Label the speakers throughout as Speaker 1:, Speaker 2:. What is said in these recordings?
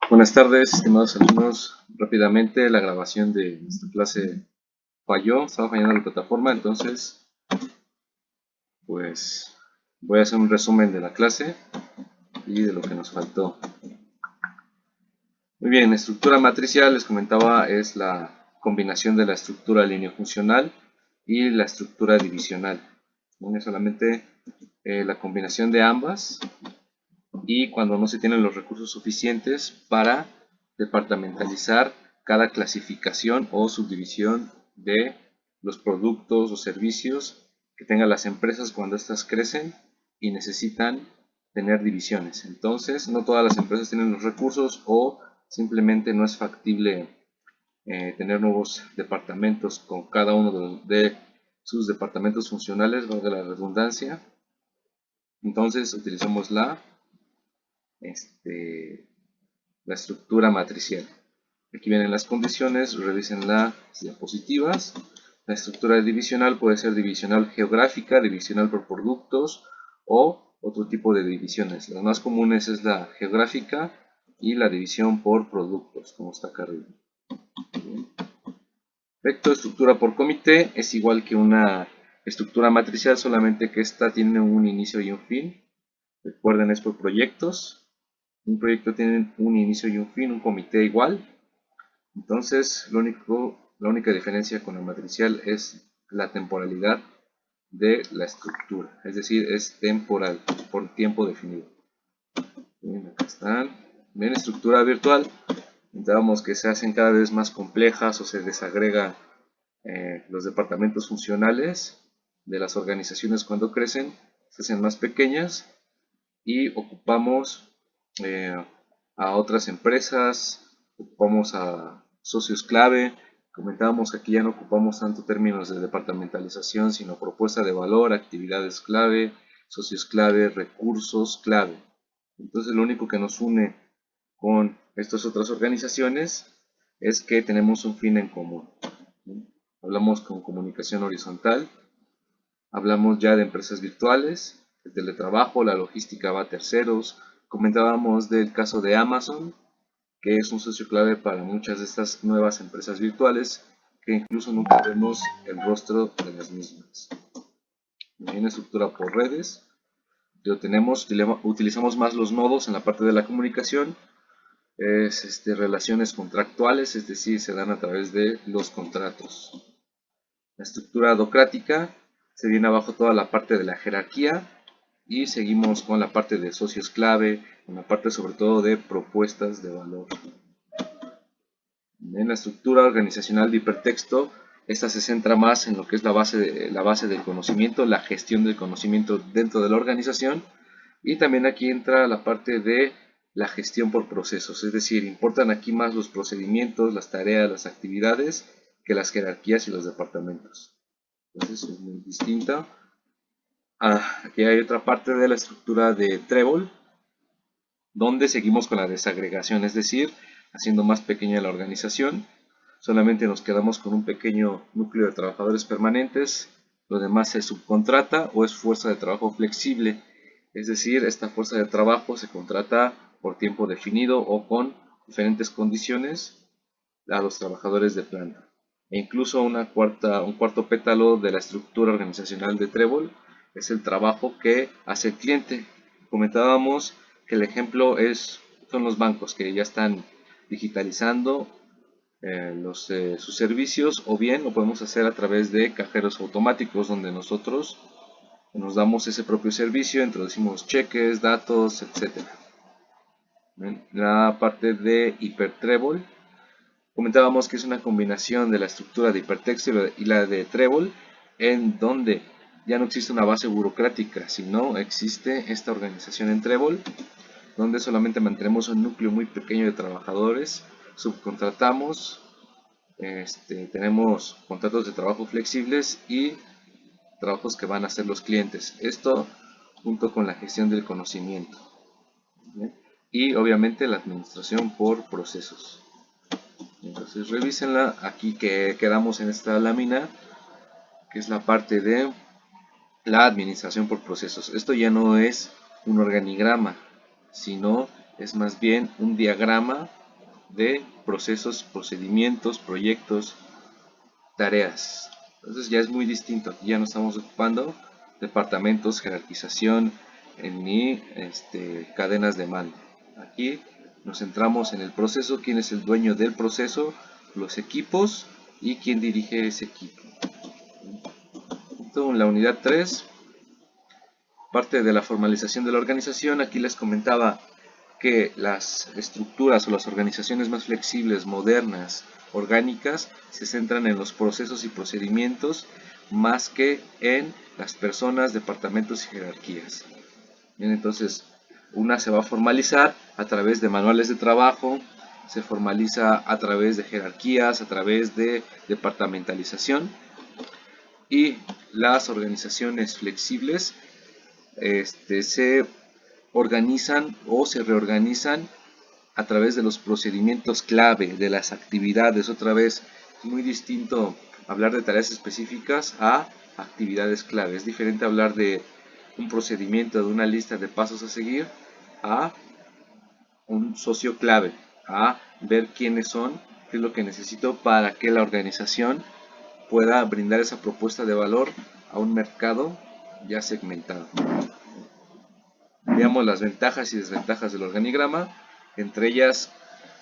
Speaker 1: Buenas tardes, estimados alumnos. Rápidamente, la grabación de nuestra clase falló, estaba fallando la plataforma, entonces, pues, voy a hacer un resumen de la clase y de lo que nos faltó. Muy bien, estructura matricial, les comentaba, es la combinación de la estructura lineofuncional y la estructura divisional. No es solamente la combinación de ambas, y cuando no se tienen los recursos suficientes para departamentalizar cada clasificación o subdivisión de los productos o servicios que tengan las empresas cuando éstas crecen y necesitan tener divisiones. Entonces, no todas las empresas tienen los recursos o simplemente no es factible tener nuevos departamentos con cada uno de sus departamentos funcionales, valga la redundancia. Entonces, utilizamos la estructura matricial. Aquí vienen las condiciones, revisen las diapositivas. La estructura divisional puede ser divisional geográfica, divisional por productos o otro tipo de divisiones. Las más comunes es la geográfica y la división por productos, como está acá arriba. Vector estructura por comité es igual que una estructura matricial, solamente que esta tiene un inicio y un fin. Recuerden, es por proyectos. Un proyecto tiene un inicio y un fin, un comité igual. Entonces, la única diferencia con la matricial es la temporalidad de la estructura, es decir, es temporal, por tiempo definido. Bien, acá están. Bien, estructura virtual. Pensábamos que se hacen cada vez más complejas o se desagrega los departamentos funcionales de las organizaciones cuando crecen, se hacen más pequeñas y ocupamos a otras empresas, ocupamos a socios clave. Comentábamos que aquí ya no ocupamos tanto términos de departamentalización, sino propuesta de valor, actividades clave, socios clave, recursos clave. Entonces lo único que nos une con estas otras organizaciones es que tenemos un fin en común. Hablamos con comunicación horizontal, hablamos ya de empresas virtuales, el teletrabajo, la logística va a terceros. Comentábamos del caso de Amazon, que es un socio clave para muchas de estas nuevas empresas virtuales, que incluso nunca vemos el rostro de las mismas. En estructura por redes, utilizamos más los nodos en la parte de la comunicación, es relaciones contractuales, es decir, se dan a través de los contratos. La estructura docrática, se viene abajo toda la parte de la jerarquía y seguimos con la parte de socios clave, con la parte sobre todo de propuestas de valor. En la estructura organizacional de hipertexto, esta se centra más en lo que es la base del conocimiento, la gestión del conocimiento dentro de la organización, y también aquí entra la parte de la gestión por procesos, es decir, importan aquí más los procedimientos, las tareas, las actividades que las jerarquías y los departamentos. Entonces es muy distinta. Aquí hay otra parte de la estructura de Trébol, donde seguimos con la desagregación, es decir, haciendo más pequeña la organización. Solamente nos quedamos con un pequeño núcleo de trabajadores permanentes, lo demás se subcontrata o es fuerza de trabajo flexible, es decir, esta fuerza de trabajo se contrata por tiempo definido o con diferentes condiciones a los trabajadores de planta. E incluso un cuarto pétalo de la estructura organizacional de Trébol es el trabajo que hace el cliente. Comentábamos que el ejemplo son los bancos que ya están digitalizando sus servicios, o bien lo podemos hacer a través de cajeros automáticos donde nosotros nos damos ese propio servicio, introducimos cheques, datos, etc. La parte de hipertrébol, comentábamos que es una combinación de la estructura de hipertexto y la de Trébol, en donde ya no existe una base burocrática, sino existe esta organización en Trébol, donde solamente mantenemos un núcleo muy pequeño de trabajadores, subcontratamos, tenemos contratos de trabajo flexibles y trabajos que van a hacer los clientes. Esto junto con la gestión del conocimiento. ¿Bien? Y obviamente la administración por procesos. Entonces revísenla, aquí que quedamos en esta lámina, que es la parte de la administración por procesos. Esto ya no es un organigrama, sino es más bien un diagrama de procesos, procedimientos, proyectos, tareas. Entonces ya es muy distinto. Aquí ya no estamos ocupando departamentos, jerarquización ni cadenas de mando. Aquí nos centramos en el proceso, quién es el dueño del proceso, los equipos y quién dirige ese equipo. Esto en la unidad 3, parte de la formalización de la organización. Aquí les comentaba que las estructuras o las organizaciones más flexibles, modernas, orgánicas, se centran en los procesos y procedimientos más que en las personas, departamentos y jerarquías. Bien, entonces, una se va a formalizar a través de manuales de trabajo, se formaliza a través de jerarquías, a través de departamentalización, y las organizaciones flexibles se organizan o se reorganizan a través de los procedimientos clave, de las actividades. Otra vez, muy distinto hablar de tareas específicas a actividades clave. Es diferente hablar de un procedimiento, de una lista de pasos a seguir, a un socio clave, a ver quiénes son, qué es lo que necesito para que la organización pueda brindar esa propuesta de valor a un mercado ya segmentado. Veamos las ventajas y desventajas del organigrama, entre ellas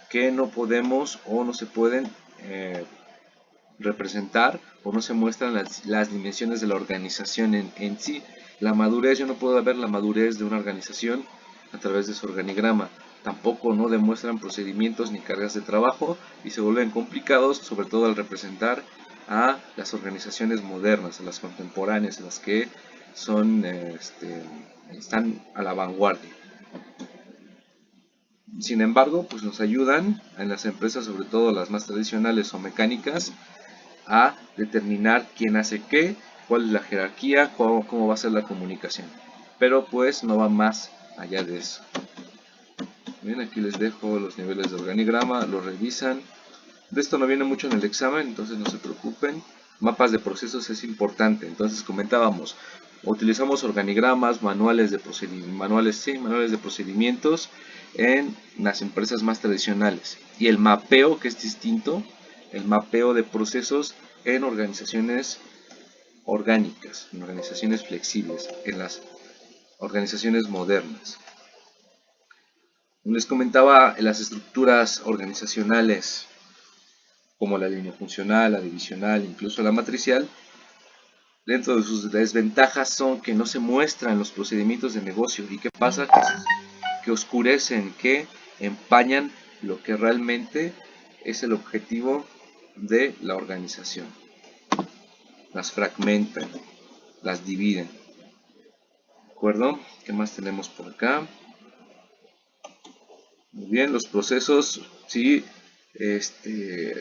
Speaker 1: que no podemos o no se pueden representar o no se muestran las dimensiones de la organización en sí. La madurez, yo no puedo ver la madurez de una organización a través de su organigrama. Tampoco no demuestran procedimientos ni cargas de trabajo y se vuelven complicados, sobre todo al representar a las organizaciones modernas, a las contemporáneas, a las que son, están a la vanguardia. Sin embargo, pues nos ayudan en las empresas, sobre todo las más tradicionales o mecánicas, a determinar quién hace qué, cuál es la jerarquía, cómo va a ser la comunicación. Pero pues no va más allá de eso. Bien, aquí les dejo los niveles de organigrama, lo revisan. De esto no viene mucho en el examen, entonces no se preocupen. Mapas de procesos es importante. Entonces comentábamos, utilizamos organigramas, manuales de procedimientos en las empresas más tradicionales. Y el mapeo, que es distinto, el mapeo de procesos en organizaciones orgánicas, en organizaciones flexibles, en las organizaciones modernas. Les comentaba, las estructuras organizacionales como la línea funcional, la divisional, incluso la matricial, dentro de sus desventajas son que no se muestran los procedimientos de negocio. ¿Y qué pasa? Que oscurecen, que empañan lo que realmente es el objetivo de la organización. Las fragmentan, las dividen. ¿De acuerdo? ¿Qué más tenemos por acá? Muy bien, los procesos, sí.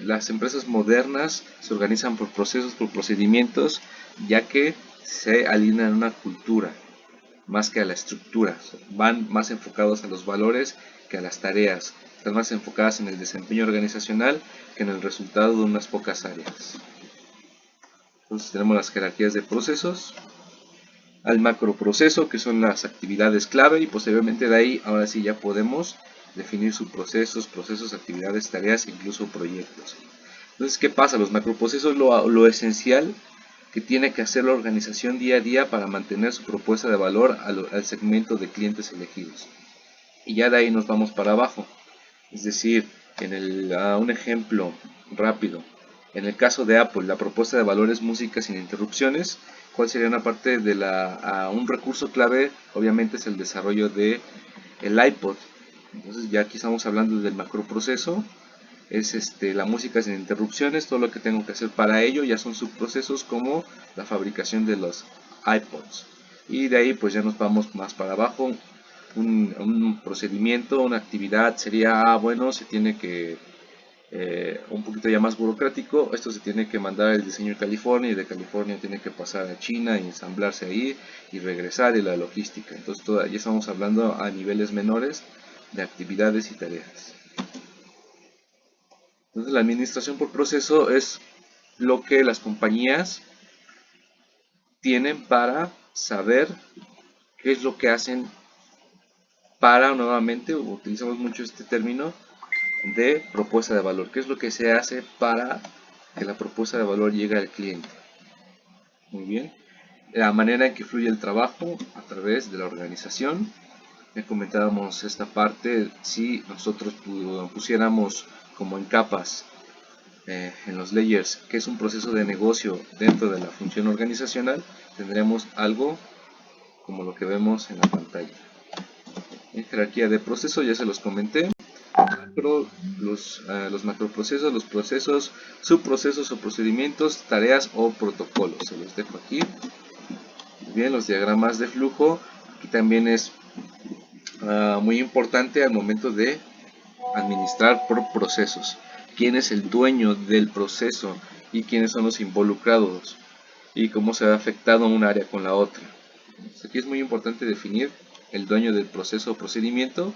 Speaker 1: Las empresas modernas se organizan por procesos, por procedimientos, ya que se alinean a una cultura más que a la estructura. Van más enfocados a los valores que a las tareas. Están más enfocadas en el desempeño organizacional que en el resultado de unas pocas áreas. Entonces tenemos las jerarquías de procesos, al macroproceso, que son las actividades clave, y posteriormente de ahí, ahora sí ya podemos definir sus procesos, actividades, tareas, incluso proyectos. Entonces, ¿qué pasa? Los macroprocesos lo esencial que tiene que hacer la organización día a día para mantener su propuesta de valor al segmento de clientes elegidos. Y ya de ahí nos vamos para abajo. Es decir, un ejemplo rápido. En el caso de Apple, la propuesta de valor es música sin interrupciones. ¿Cuál sería una parte de un recurso clave? Obviamente es el desarrollo de el iPod. Entonces ya aquí estamos hablando del macroproceso. Es la música sin interrupciones. Todo lo que tengo que hacer para ello ya son subprocesos como la fabricación de los iPods. Y de ahí pues ya nos vamos más para abajo. Un procedimiento, una actividad sería, bueno, se tiene que un poquito ya más burocrático, esto se tiene que mandar el diseño de California y de California tiene que pasar a China y ensamblarse ahí y regresar, y la logística. Entonces ya estamos hablando a niveles menores de actividades y tareas. Entonces la administración por proceso es lo que las compañías tienen para saber qué es lo que hacen para, nuevamente, utilizamos mucho este término de propuesta de valor. ¿Qué es lo que se hace para que la propuesta de valor llegue al cliente? Muy bien. La manera en que fluye el trabajo a través de la organización. Ya comentábamos esta parte, si nosotros pusiéramos como en capas en los layers que es un proceso de negocio dentro de la función organizacional, tendremos algo como lo que vemos en la pantalla. En jerarquía de proceso ya se los comenté. Macro, los macroprocesos, los procesos, subprocesos o procedimientos, tareas o protocolos. Se los dejo aquí. Bien, los diagramas de flujo. Aquí también es muy importante al momento de administrar por procesos. ¿Quién es el dueño del proceso y quiénes son los involucrados? Y cómo se ha afectado un área con la otra. Entonces, aquí es muy importante definir el dueño del proceso o procedimiento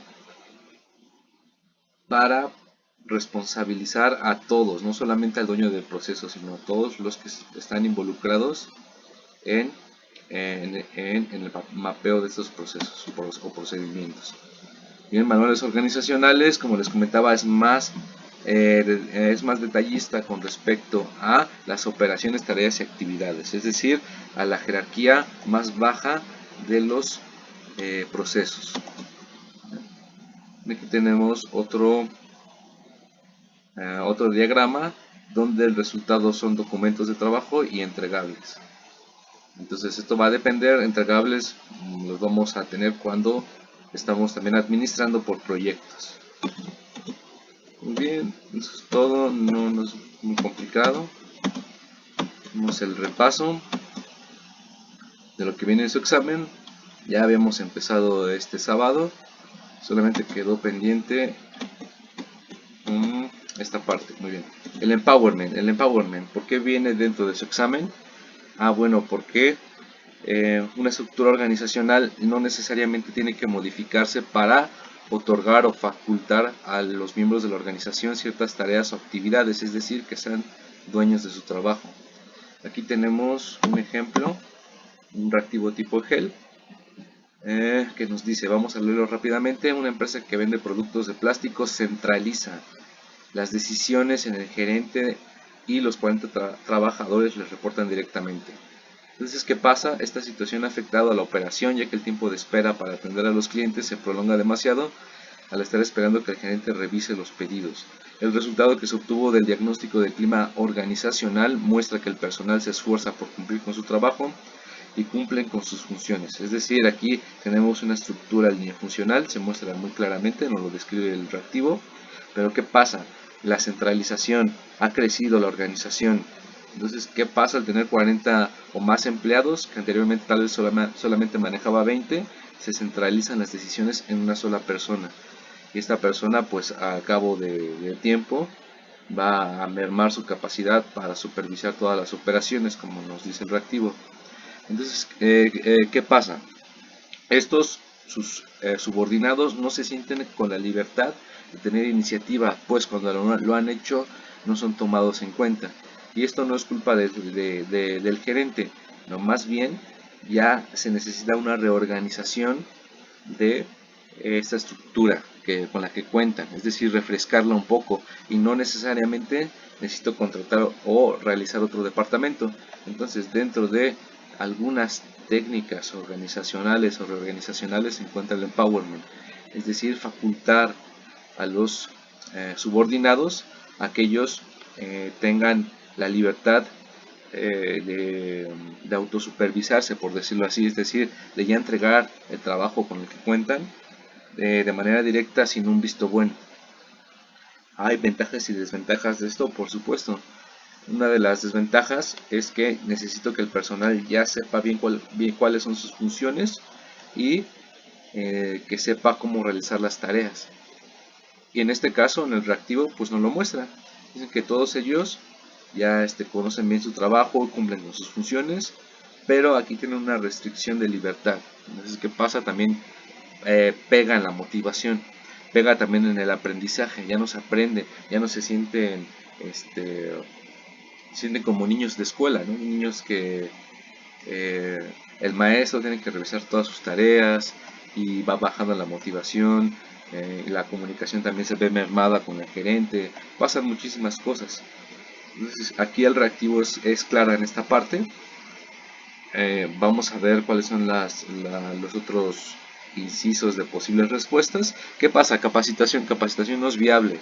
Speaker 1: para responsabilizar a todos, no solamente al dueño del proceso, sino a todos los que están involucrados en el mapeo de estos procesos o procedimientos. Bien, manuales organizacionales, como les comentaba, es más detallista con respecto a las operaciones, tareas y actividades, es decir, a la jerarquía más baja de los procesos. Aquí tenemos otro diagrama donde el resultado son documentos de trabajo y entregables. Entonces esto va a depender, entregables los vamos a tener cuando estamos también administrando por proyectos. Muy bien, eso es todo, no es muy complicado. Vamos el repaso de lo que viene en su examen. Ya habíamos empezado este sábado, solamente quedó pendiente esta parte. Muy bien, el empowerment, ¿por qué viene dentro de su examen? Bueno, porque una estructura organizacional no necesariamente tiene que modificarse para otorgar o facultar a los miembros de la organización ciertas tareas o actividades, es decir, que sean dueños de su trabajo. Aquí tenemos un ejemplo, un reactivo tipo GEL, que nos dice, vamos a leerlo rápidamente: una empresa que vende productos de plástico centraliza las decisiones en el gerente y los 40 trabajadores les reportan directamente. Entonces, ¿qué pasa? Esta situación ha afectado a la operación, ya que el tiempo de espera para atender a los clientes se prolonga demasiado al estar esperando que el gerente revise los pedidos. El resultado que se obtuvo del diagnóstico del clima organizacional muestra que el personal se esfuerza por cumplir con su trabajo y cumplen con sus funciones. Es decir, aquí tenemos una estructura funcional, se muestra muy claramente, nos lo describe el reactivo. Pero ¿qué pasa? La centralización, ha crecido la organización. Entonces, ¿qué pasa al tener 40 o más empleados, que anteriormente tal vez solamente manejaba 20? Se centralizan las decisiones en una sola persona. Y esta persona, pues a cabo de tiempo, va a mermar su capacidad para supervisar todas las operaciones, como nos dice el reactivo. Entonces, ¿qué pasa? Estos sus subordinados no se sienten con la libertad de tener iniciativa, pues cuando lo han hecho no son tomados en cuenta. Y esto no es culpa del gerente, no, más bien ya se necesita una reorganización de esta estructura con la que cuentan, es decir, refrescarla un poco, y no necesariamente necesito contratar o realizar otro departamento. Entonces, dentro de algunas técnicas organizacionales o reorganizacionales se encuentra el empowerment, es decir, facultar a los subordinados a que ellos tengan la libertad de autosupervisarse, por decirlo así, es decir, de ya entregar el trabajo con el que cuentan de manera directa sin un visto bueno. Hay ventajas y desventajas de esto, por supuesto. Una de las desventajas es que necesito que el personal ya sepa bien cuáles son sus funciones y que sepa cómo realizar las tareas. Y en este caso, en el reactivo, pues nos lo muestra. Dicen que todos ellos ya conocen bien su trabajo, cumplen con sus funciones, pero aquí tienen una restricción de libertad. Entonces, ¿qué pasa? También pega en la motivación, pega también en el aprendizaje, ya no se aprende, ya no se sienten como niños de escuela, ¿no? Niños que el maestro tiene que revisar todas sus tareas, y va bajando la motivación, la comunicación también se ve mermada con el gerente, pasan muchísimas cosas. Entonces aquí el reactivo es clara en esta parte. Vamos a ver cuáles son los otros incisos de posibles respuestas. ¿Qué pasa? Capacitación. Capacitación no es viable,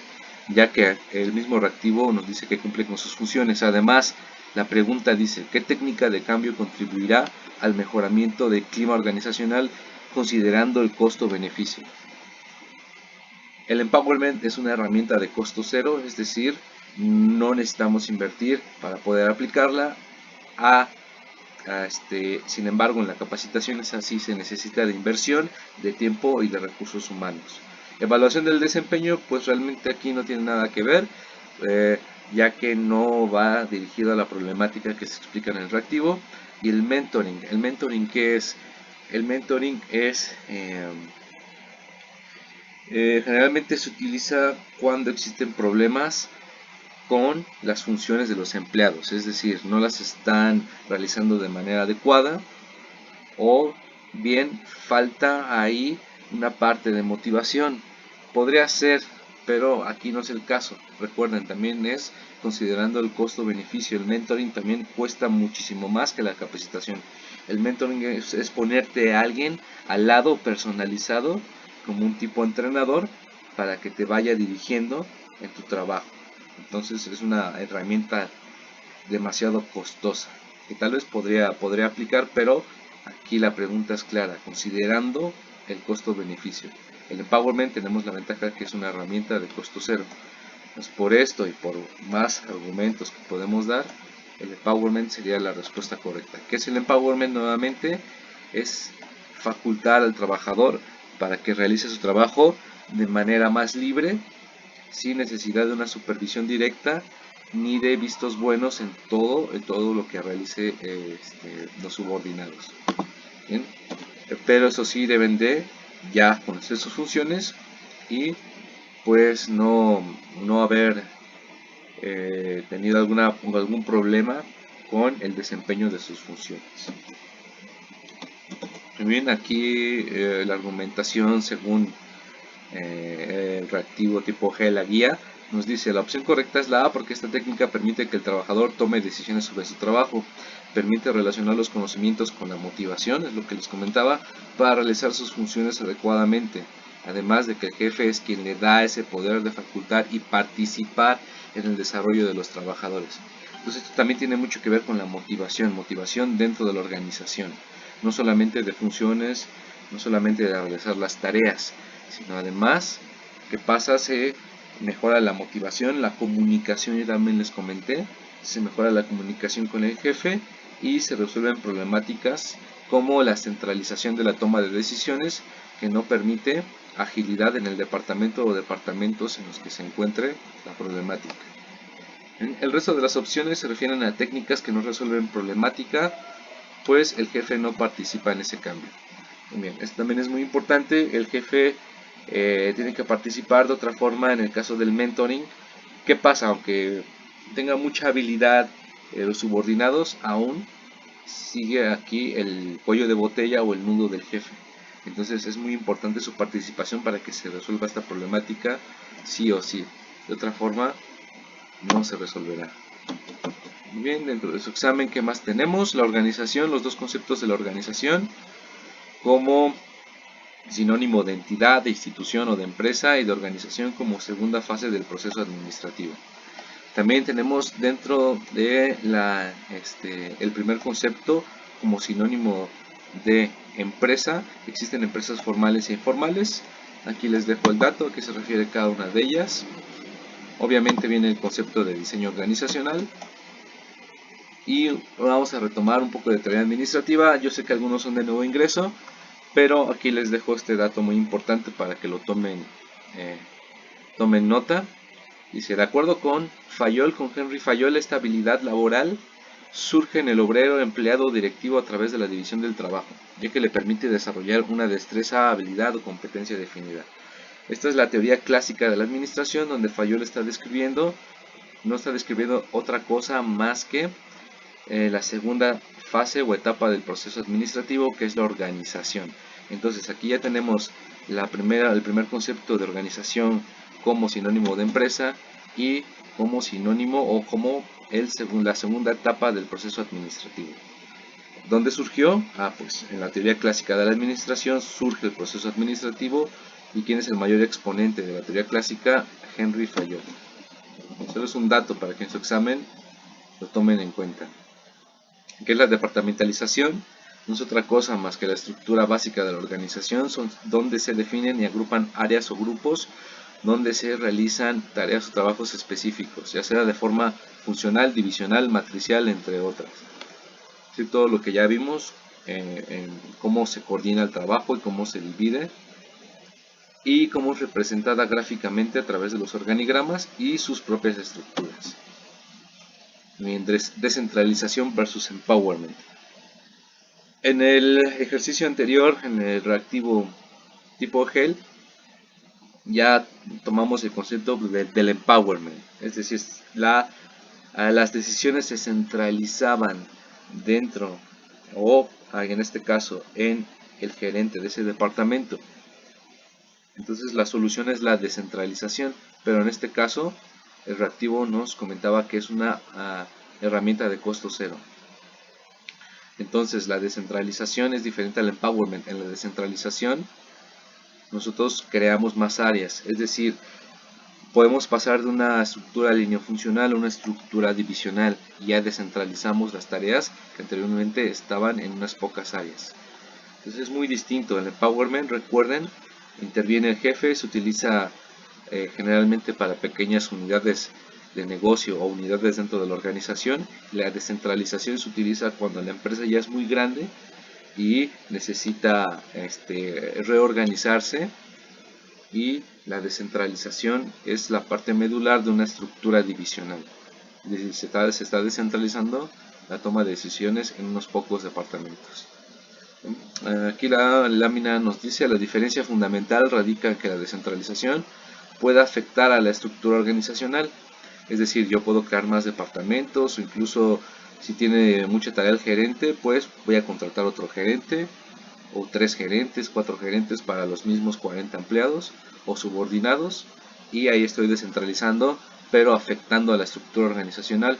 Speaker 1: ya que el mismo reactivo nos dice que cumple con sus funciones. Además, la pregunta dice, ¿qué técnica de cambio contribuirá al mejoramiento del clima organizacional considerando el costo-beneficio? El empowerment es una herramienta de costo cero, es decir, no necesitamos invertir para poder aplicarla. Sin embargo, en la capacitación es así, se necesita de inversión, de tiempo y de recursos humanos. Evaluación del desempeño, pues realmente aquí no tiene nada que ver, ya que no va dirigido a la problemática que se explica en el reactivo. Y el mentoring, ¿qué es? El mentoring es generalmente se utiliza cuando existen problemas con las funciones de los empleados, es decir, no las están realizando de manera adecuada o bien falta ahí una parte de motivación. Podría ser, pero aquí no es el caso. Recuerden, también es considerando el costo-beneficio. El mentoring también cuesta muchísimo más que la capacitación. El mentoring es ponerte a alguien al lado personalizado como un tipo entrenador para que te vaya dirigiendo en tu trabajo. Entonces es una herramienta demasiado costosa que tal vez podría aplicar, pero aquí la pregunta es clara, considerando el costo-beneficio. El empowerment tenemos la ventaja que es una herramienta de costo cero. Pues por esto y por más argumentos que podemos dar, el empowerment sería la respuesta correcta. ¿Qué es el empowerment? Nuevamente es facultar al trabajador para que realice su trabajo de manera más libre, sin necesidad de una supervisión directa ni de vistos buenos en todo lo que realice los subordinados. ¿Bien? Pero eso sí, deben de ya conocer sus funciones y pues no haber tenido algún problema con el desempeño de sus funciones. Bien, aquí la argumentación según el reactivo tipo G, la guía, nos dice la opción correcta es la A porque esta técnica permite que el trabajador tome decisiones sobre su trabajo, permite relacionar los conocimientos con la motivación, es lo que les comentaba, para realizar sus funciones adecuadamente, además de que el jefe es quien le da ese poder de facultar y participar en el desarrollo de los trabajadores. Entonces esto también tiene mucho que ver con la motivación dentro de la organización, no solamente de funciones, no solamente de realizar las tareas, sino además, ¿qué pasa? Se mejora la motivación, la comunicación, yo también les comenté, se mejora la comunicación con el jefe y se resuelven problemáticas como la centralización de la toma de decisiones que no permite agilidad en el departamento o departamentos en los que se encuentre la problemática. El resto de las opciones se refieren a técnicas que no resuelven problemática, pues el jefe no participa en ese cambio. Bien, esto también es muy importante, el jefe tiene que participar de otra forma en el caso del mentoring. ¿Qué pasa? Aunque tenga mucha habilidad los subordinados, aún sigue aquí el cuello de botella o el nudo del jefe. Entonces es muy importante su participación para que se resuelva esta problemática sí o sí. De otra forma no se resolverá. Bien, dentro de su examen, ¿qué más tenemos? La organización, los dos conceptos de la organización como sinónimo de entidad, de institución o de empresa, y de organización como segunda fase del proceso administrativo. También tenemos dentro de el primer concepto como sinónimo de empresa, existen empresas formales e informales. Aquí les dejo el dato a que se refiere cada una de ellas. Obviamente viene el concepto de diseño organizacional. Y vamos a retomar un poco de teoría administrativa. Yo sé que algunos son de nuevo ingreso, pero aquí les dejo este dato muy importante para que lo tomen nota. Dice, de acuerdo con Henry Fayol, esta habilidad laboral surge en el obrero, empleado o directivo a través de la división del trabajo, ya que le permite desarrollar una destreza, habilidad o competencia definida. Esta es la teoría clásica de la administración, donde Fayol no está describiendo otra cosa más que la segunda fase o etapa del proceso administrativo, que es la organización. Entonces aquí ya tenemos el primer concepto de organización como sinónimo de empresa y como sinónimo o como la segunda etapa del proceso administrativo. ¿Dónde surgió? Pues en la teoría clásica de la administración surge el proceso administrativo. ¿Y quién es el mayor exponente de la teoría clásica? Henry Fayol. Solo es un dato para que en su examen lo tomen en cuenta. ¿Qué es la departamentalización? No es otra cosa más que la estructura básica de la organización, son donde se definen y agrupan áreas o grupos donde se realizan tareas o trabajos específicos, ya sea de forma funcional, divisional, matricial, entre otras. ¿Sí? Todo lo que ya vimos en cómo se coordina el trabajo y cómo se divide y cómo es representada gráficamente a través de los organigramas y sus propias estructuras. Mientras descentralización versus empowerment. En el ejercicio anterior, en el reactivo tipo Hell, ya tomamos el concepto del empowerment, es decir, las decisiones se centralizaban dentro o en este caso en el gerente de ese departamento. Entonces la solución es la descentralización, pero en este caso el reactivo nos comentaba que es una herramienta de costo cero. Entonces la descentralización es diferente al empowerment. En la descentralización nosotros creamos más áreas, es decir, podemos pasar de una estructura lineofuncional a una estructura divisional y ya descentralizamos las tareas que anteriormente estaban en unas pocas áreas. Entonces es muy distinto. El empowerment, recuerden, interviene el jefe, se utiliza generalmente para pequeñas unidades de negocio o unidades dentro de la organización. La descentralización se utiliza cuando la empresa ya es muy grande y necesita reorganizarse, y la descentralización es la parte medular de una estructura divisional. Es decir, se está descentralizando la toma de decisiones en unos pocos departamentos. Aquí la lámina nos dice: la diferencia fundamental radica en que la descentralización puede afectar a la estructura organizacional. Es decir, yo puedo crear más departamentos, o incluso si tiene mucha tarea el gerente, pues voy a contratar otro gerente, o 3 gerentes, 4 gerentes para los mismos 40 empleados o subordinados, y ahí estoy descentralizando, pero afectando a la estructura organizacional.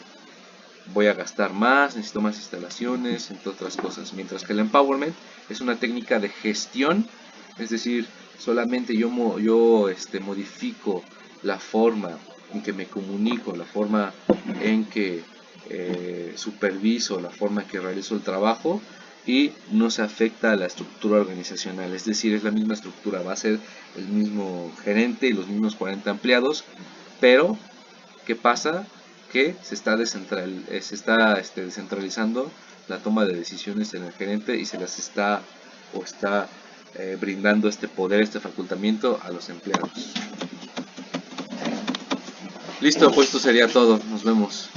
Speaker 1: Voy a gastar más, necesito más instalaciones, entre otras cosas. Mientras que el empowerment es una técnica de gestión, es decir, solamente yo modifico la forma en que me comunico, la forma en que superviso, la forma en que realizo el trabajo, y no se afecta a la estructura organizacional. Es decir, es la misma estructura, va a ser el mismo gerente y los mismos 40 empleados, pero ¿qué pasa? Que se está descentralizando la toma de decisiones en el gerente y se las está brindando este poder, este facultamiento a los empleados. Listo, pues esto sería todo. Nos vemos.